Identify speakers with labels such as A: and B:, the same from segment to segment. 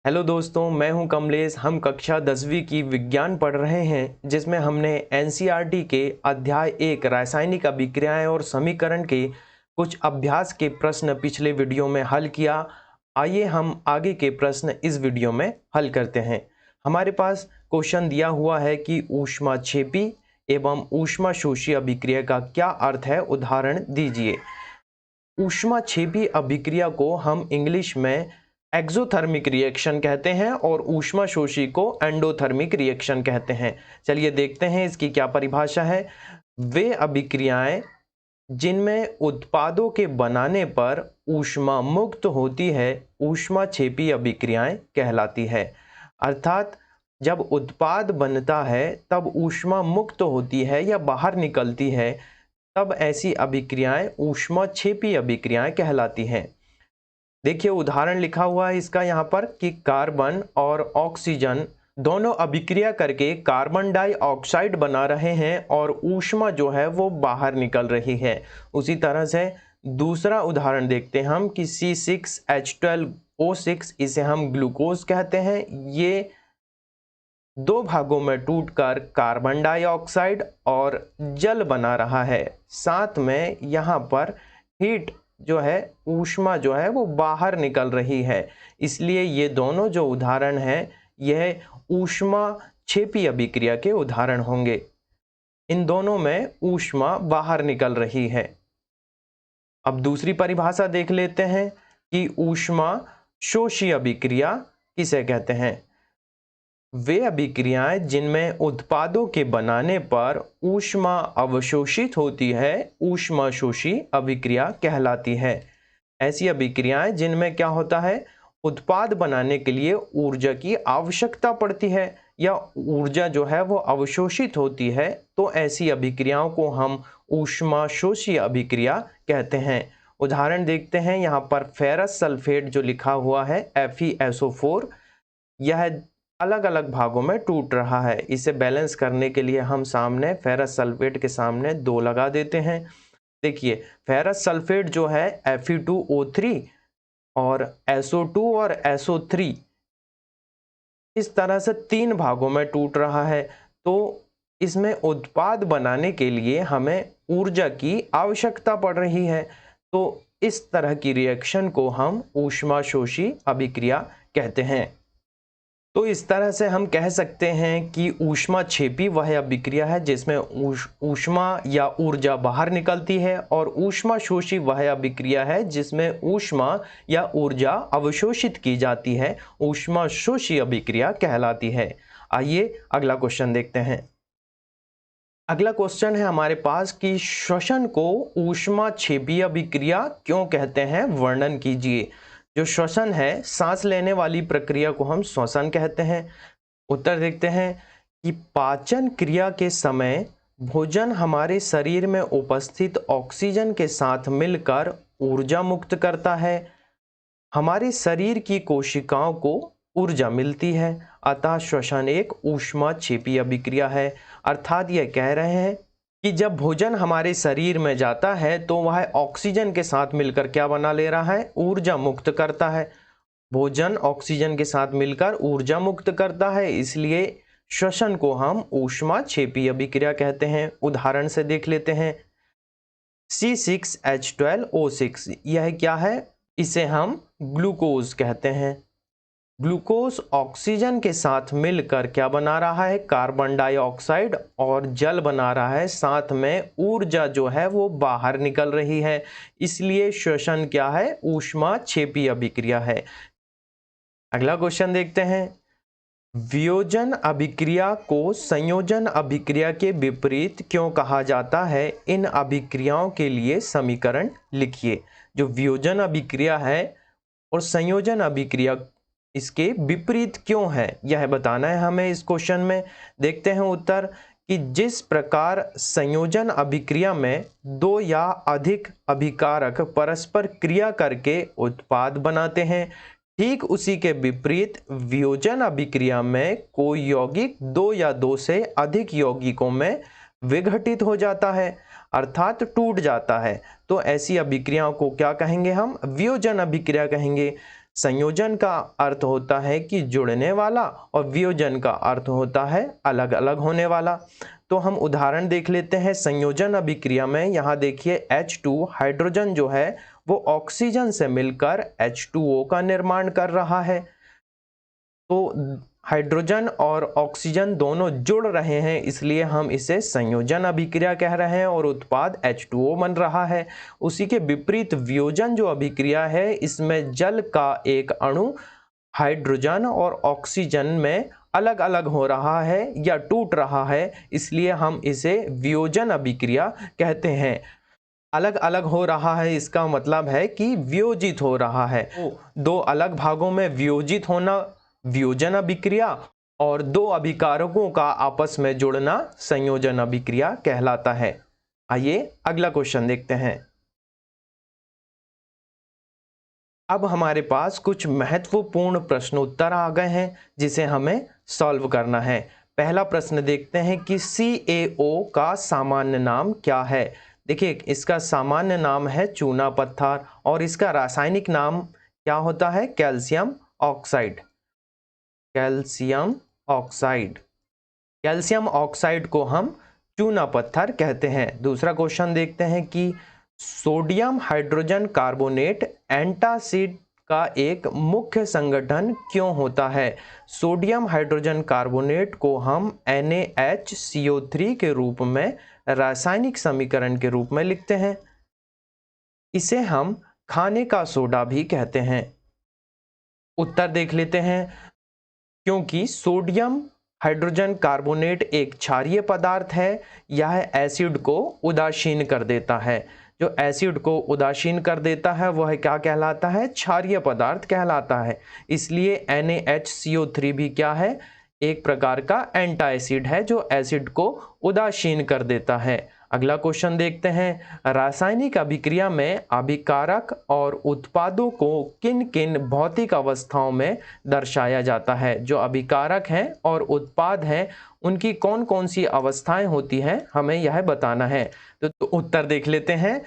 A: Hello दोस्तों, मैं हूं कमलेश। हम कक्षा 10वीं की विज्ञान पढ़ रहे हैं, जिसमें हमने एनसीईआरटी के अध्याय 1 रासायनिक अभिक्रियाएं और समीकरण के कुछ अभ्यास के प्रश्न पिछले वीडियो में हल किया। आइए हम आगे के प्रश्न इस वीडियो में हल करते हैं। हमारे पास क्वेश्चन दिया हुआ है कि ऊष्माक्षेपी एवं ऊष्माशोषी अभिक्रिया का क्या अर्थ है, उदाहरण दीजिए। ऊष्माक्षेपी अभिक्रिया को हम इंग्लिश में एक्सोथर्मिक रिएक्शन कहते हैं और ऊष्माशोषी को एंडोथर्मिक रिएक्शन कहते हैं। चलिए देखते हैं इसकी क्या परिभाषा है। वे अभिक्रियाएं जिनमें उत्पादों के बनाने पर ऊष्मा मुक्त होती है, ऊष्माक्षेपी अभिक्रियाएं कहलाती है। अर्थात जब उत्पाद बनता है तब ऊष्मा मुक्त होती है या बाहर निकलती है, तब ऐसी अभिक्रियाएं ऊष्माक्षेपी अभिक्रियाएं कहलाती हैं। देखिए उदाहरण लिखा हुआ है इसका यहाँ पर कि कार्बन और ऑक्सीजन दोनों अभिक्रिया करके कार्बन डाइऑक्साइड बना रहे हैं और ऊष्मा जो है वो बाहर निकल रही है। उसी तरह से दूसरा उदाहरण देखते हैं हम कि C6H12O6, इसे हम ग्लूकोज कहते हैं। ये दो भागों में टूटकर कार्बन डाइऑक्साइड और जल बना रहा है। साथ में यहाँ पर हीट जो है, ऊष्मा जो है वो बाहर निकल रही है। इसलिए ये दोनों जो उदाहरण हैं यह ऊष्माक्षेपी अभिक्रिया के उदाहरण होंगे। इन दोनों में ऊष्मा बाहर निकल रही है। अब दूसरी परिभाषा देख लेते हैं कि ऊष्माशोषी अभिक्रिया किसे कहते हैं। वे अभिक्रियाएं जिनमें उत्पादों के बनाने पर ऊष्मा अवशोषित होती है, ऊष्माशोषी अभिक्रिया कहलाती है। ऐसी अभिक्रियाएं जिनमें क्या होता है, उत्पाद बनाने के लिए ऊर्जा की आवश्यकता पड़ती है या ऊर्जा जो है वो अवशोषित होती है, तो ऐसी अभिक्रियाओं को हम ऊष्माशोषी अभिक्रिया कहते हैं। उदाहरण देखते हैं यहाँ पर फेरस सल्फेट जो लिखा हुआ है FeSO4, यह अलग अलग भागों में टूट रहा है। इसे बैलेंस करने के लिए हम सामने फेरस सल्फेट के सामने 2 लगा देते हैं। देखिए फेरस सल्फेट जो है Fe2O3 और SO2 और SO3 इस तरह से 3 भागों में टूट रहा है। तो इसमें उत्पाद बनाने के लिए हमें ऊर्जा की आवश्यकता पड़ रही है। तो इस तरह की रिएक्शन को हम ऊष्माशोषी अभिक्रिया कहते हैं। तो इस तरह से हम कह सकते हैं कि ऊष्माक्षेपी वह अभिक्रिया है जिसमें ऊष्मा या ऊर्जा बाहर निकलती है, और ऊष्माशोषी वह अभिक्रिया है जिसमें ऊष्मा या ऊर्जा अवशोषित की जाती है, ऊष्माशोषी अभिक्रिया कहलाती है। आइए अगला क्वेश्चन देखते हैं। अगला क्वेश्चन है हमारे पास कि श्वसन को ऊष्माक्षेपी अभिक्रिया क्यों कहते हैं, वर्णन कीजिए। जो श्वसन है, सांस लेने वाली प्रक्रिया को हम श्वसन कहते हैं। उत्तर देखते हैं कि पाचन क्रिया के समय भोजन हमारे शरीर में उपस्थित ऑक्सीजन के साथ मिलकर ऊर्जा मुक्त करता है। हमारे शरीर की कोशिकाओं को ऊर्जा मिलती है, अतः श्वसन एक ऊष्माक्षेपी अभिक्रिया है। अर्थात यह कह रहे हैं कि जब भोजन हमारे शरीर में जाता है तो वह ऑक्सीजन के साथ मिलकर क्या बना ले रहा है, ऊर्जा मुक्त करता है। भोजन ऑक्सीजन के साथ मिलकर ऊर्जा मुक्त करता है, इसलिए श्वसन को हम ऊष्माक्षेपी अभिक्रिया कहते हैं। उदाहरण से देख लेते हैं। C6H12O6 यह क्या है, इसे हम ग्लूकोज कहते हैं। ग्लूकोज ऑक्सीजन के साथ मिलकर क्या बना रहा है, कार्बन डाइऑक्साइड और जल बना रहा है। साथ में ऊर्जा जो है वो बाहर निकल रही है, इसलिए श्वसन क्या है, ऊष्माक्षेपी अभिक्रिया है। अगला क्वेश्चन देखते हैं। वियोजन अभिक्रिया को संयोजन अभिक्रिया के विपरीत क्यों कहा जाता है, इन अभिक्रियाओं के लिए समीकरण लिखिए। जो वियोजन अभिक्रिया है और संयोजन अभिक्रिया इसके विपरीत क्यों है, यह बताना है हमें इस क्वेश्चन में। देखते हैं उत्तर कि जिस प्रकार संयोजन अभिक्रिया में 2 या अधिक अभिकारक परस्पर क्रिया करके उत्पाद बनाते हैं, ठीक उसी के विपरीत वियोजन अभिक्रिया में कोई यौगिक 2 या 2 से अधिक यौगिकों में विघटित हो जाता है, अर्थात टूट जाता है। तो ऐसी अभिक्रियाओं को क्या कहेंगे, हम वियोजन अभिक्रिया कहेंगे। संयोजन का अर्थ होता है कि जुड़ने वाला और वियोजन का अर्थ होता है अलग अलग होने वाला। तो हम उदाहरण देख लेते हैं संयोजन अभिक्रिया में। यहाँ देखिए H2 हाइड्रोजन जो है वो ऑक्सीजन से मिलकर H2O का निर्माण कर रहा है। तो हाइड्रोजन और ऑक्सीजन दोनों जुड़ रहे हैं, इसलिए हम इसे संयोजन अभिक्रिया कह रहे हैं और उत्पाद H2O बन रहा है। उसी के विपरीत वियोजन जो अभिक्रिया है, इसमें जल का एक अणु हाइड्रोजन और ऑक्सीजन में अलग अलग हो रहा है या टूट रहा है, इसलिए हम इसे वियोजन अभिक्रिया कहते हैं। अलग अलग हो रहा है इसका मतलब है कि वियोजित हो रहा है। दो अलग भागों में वियोजित होना वियोजन अभिक्रिया और दो अभिकारकों का आपस में जुड़ना संयोजन अभिक्रिया कहलाता है। आइए अगला क्वेश्चन देखते हैं। अब हमारे पास कुछ महत्वपूर्ण प्रश्न उत्तर आ गए हैं जिसे हमें सॉल्व करना है। पहला प्रश्न देखते हैं कि CaO का सामान्य नाम क्या है। देखिए, इसका सामान्य नाम है चूना पत्थर और इसका रासायनिक नाम क्या होता है? Calcium oxide. Calcium oxide. Calcium oxide को हम चूना पत्थर कहते हैं। दूसरा क्वेश्चन देखते हैं कि सोडियम हाइड्रोजन कार्बोनेट एंटासिड का एक मुख्य संगठन क्यों होता है? सोडियम हाइड्रोजन कार्बोनेट को हम NaHCO3 के रूप में रासायनिक समीकरण के रूप में लिखते हैं। इसे हम खाने का सोडा भी कहते हैं। उत्तर देख लेते हैं। क्योंकि सोडियम हाइड्रोजन कार्बोनेट एक क्षारीय पदार्थ है, यह एसिड को उदासीन कर देता है। जो एसिड को उदासीन कर देता है वह क्या कहलाता है? क्षारीय पदार्थ कहलाता है। इसलिए NaHCO3 भी क्या है? एक प्रकार का एंटा एसिड है जो एसिड को उदासीन कर देता है। अगला क्वेश्चन देखते हैं। रासायनिक अभिक्रिया में अभिकारक और उत्पादों को किन किन भौतिक अवस्थाओं में दर्शाया जाता है? जो अभिकारक हैं और उत्पाद हैं उनकी कौन कौन सी अवस्थाएं होती हैं, हमें यह बताना है। तो उत्तर देख लेते हैं।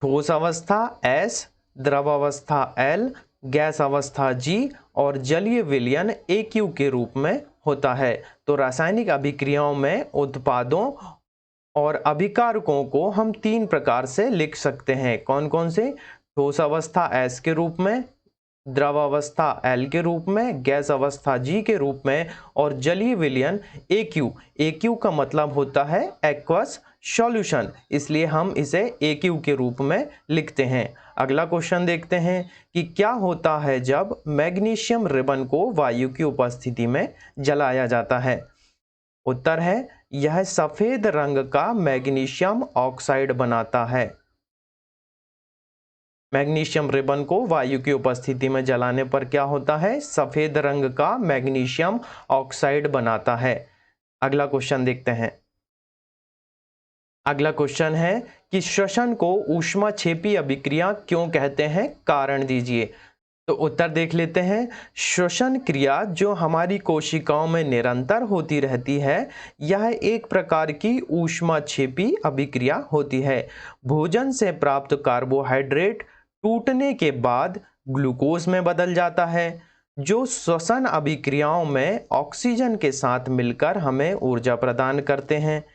A: ठोस अवस्था S, द्रव अवस्था L, गैस अवस्था G और जलीय विलयन AQ के रूप में होता है। तो रासायनिक अभिक्रियाओं में उत्पादों और अभिकारकों को हम तीन प्रकार से लिख सकते हैं। कौन कौन से? ठोस अवस्था S के रूप में, द्रव अवस्था L के रूप में, गैस अवस्था G के रूप में और जलीय विलयन AQ। AQ का मतलब होता है एक्वस सॉल्यूशन, इसलिए हम इसे AQ के रूप में लिखते हैं। अगला क्वेश्चन देखते हैं कि क्या होता है जब मैग्नीशियम रिबन को वायु की उपस्थिति में जलाया जाता है? उत्तर है यह सफेद रंग का मैग्नीशियम ऑक्साइड बनाता है। मैग्नीशियम रिबन को वायु की उपस्थिति में जलाने पर क्या होता है? सफेद रंग का मैग्नीशियम ऑक्साइड बनाता है। अगला क्वेश्चन देखते हैं। अगला क्वेश्चन है कि श्वसन को ऊष्माक्षेपी अभिक्रिया क्यों कहते हैं? कारण दीजिए। तो उत्तर देख लेते हैं। श्वसन क्रिया जो हमारी कोशिकाओं में निरंतर होती रहती है, यह एक प्रकार की ऊष्माक्षेपी अभिक्रिया होती है। भोजन से प्राप्त कार्बोहाइड्रेट टूटने के बाद ग्लूकोज में बदल जाता है, जो श्वसन अभिक्रियाओं में ऑक्सीजन के साथ मिलकर हमें ऊर्जा प्रदान करते हैं।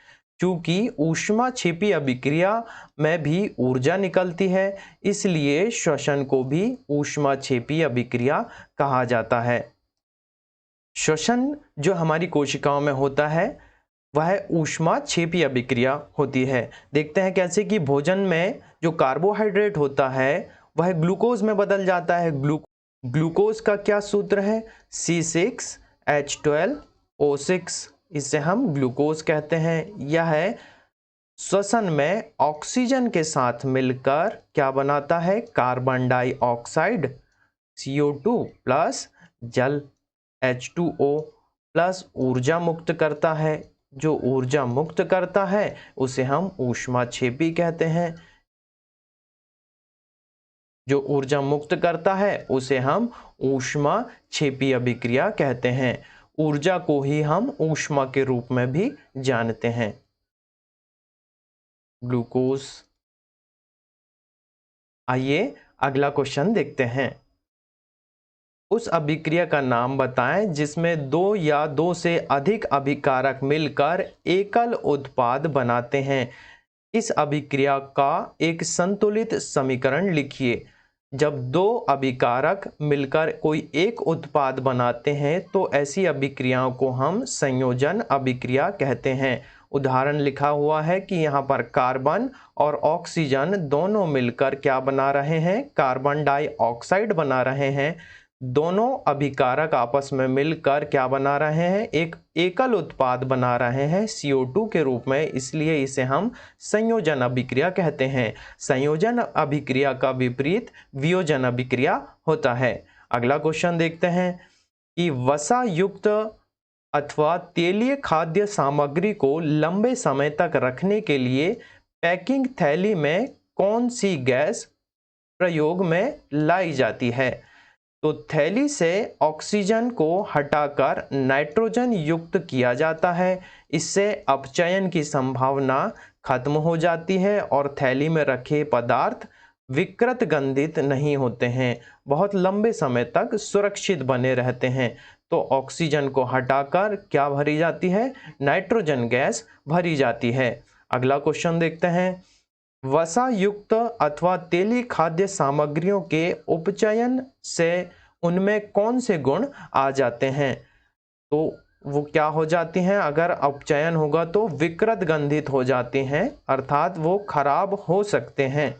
A: चूंकि ऊष्माक्षेपी अभिक्रिया में भी ऊर्जा निकलती है, इसलिए श्वसन को भी ऊष्माक्षेपी अभिक्रिया कहा जाता है। श्वसन जो हमारी कोशिकाओं में होता है वह ऊष्माक्षेपी अभिक्रिया होती है। देखते हैं कैसे कि भोजन में जो कार्बोहाइड्रेट होता है वह ग्लूकोज में बदल जाता है। ग्लूकोज का क्या सूत्र है? C6H12O6। इसे हम ग्लूकोज कहते हैं। यह श्वसन में ऑक्सीजन के साथ मिलकर क्या बनाता है? कार्बन डाइऑक्साइड CO2 प्लस जल H2O प्लस ऊर्जा मुक्त करता है। जो ऊर्जा मुक्त करता है उसे हम ऊष्माक्षेपी कहते हैं। जो ऊर्जा मुक्त करता है उसे हम ऊष्माक्षेपी अभिक्रिया कहते हैं। ऊर्जा को ही हम ऊष्मा के रूप में भी जानते हैं। ग्लूकोज। आइए अगला क्वेश्चन देखते हैं। उस अभिक्रिया का नाम बताएं जिसमें दो या दो से अधिक अभिकारक मिलकर एकल उत्पाद बनाते हैं। इस अभिक्रिया का एक संतुलित समीकरण लिखिए। जब दो अभिकारक मिलकर कोई एक उत्पाद बनाते हैं तो ऐसी अभिक्रियाओं को हम संयोजन अभिक्रिया कहते हैं। उदाहरण लिखा हुआ है कि यहाँ पर कार्बन और ऑक्सीजन दोनों मिलकर क्या बना रहे हैं, कार्बन डाइऑक्साइड बना रहे हैं। दोनों अभिकारक आपस में मिलकर क्या बना रहे हैं, एक एकल उत्पाद बना रहे हैं CO2 के रूप में, इसलिए इसे हम संयोजन अभिक्रिया कहते हैं। संयोजन अभिक्रिया का विपरीत वियोजन अभिक्रिया होता है। अगला क्वेश्चन देखते हैं कि वसा युक्त अथवा तेलीय खाद्य सामग्री को लंबे समय तक रखने के लिए पैकिंग थैली में कौन सी गैस प्रयोग में लाई जाती है। तो थैली से ऑक्सीजन को हटाकर नाइट्रोजन युक्त किया जाता है। इससे अपचयन की संभावना खत्म हो जाती है और थैली में रखे पदार्थ विकृत गंधित नहीं होते हैं, बहुत लंबे समय तक सुरक्षित बने रहते हैं। तो ऑक्सीजन को हटाकर क्या भरी जाती है, नाइट्रोजन गैस भरी जाती है। अगला क्वेश्चन देखते हैं, वसा युक्त अथवा तेली खाद्य सामग्रियों के उपचयन से उनमें कौन से गुण आ जाते हैं। तो वो क्या हो जाती हैं, अगर अपचयन होगा तो विकृत गंधित हो जाती हैं, अर्थात वो खराब हो सकते हैं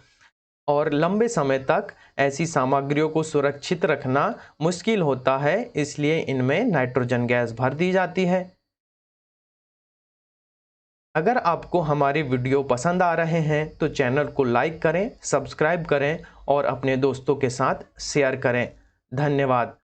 A: और लंबे समय तक ऐसी सामग्रियों को सुरक्षित रखना मुश्किल होता है, इसलिए इनमें नाइट्रोजन गैस भर दी जाती है। अगर आपको हमारी वीडियो पसंद आ रहे हैं तो चैनल को लाइक करें, सब्सक्राइब करें और अपने दोस्तों के साथ शेयर करें। धन्यवाद।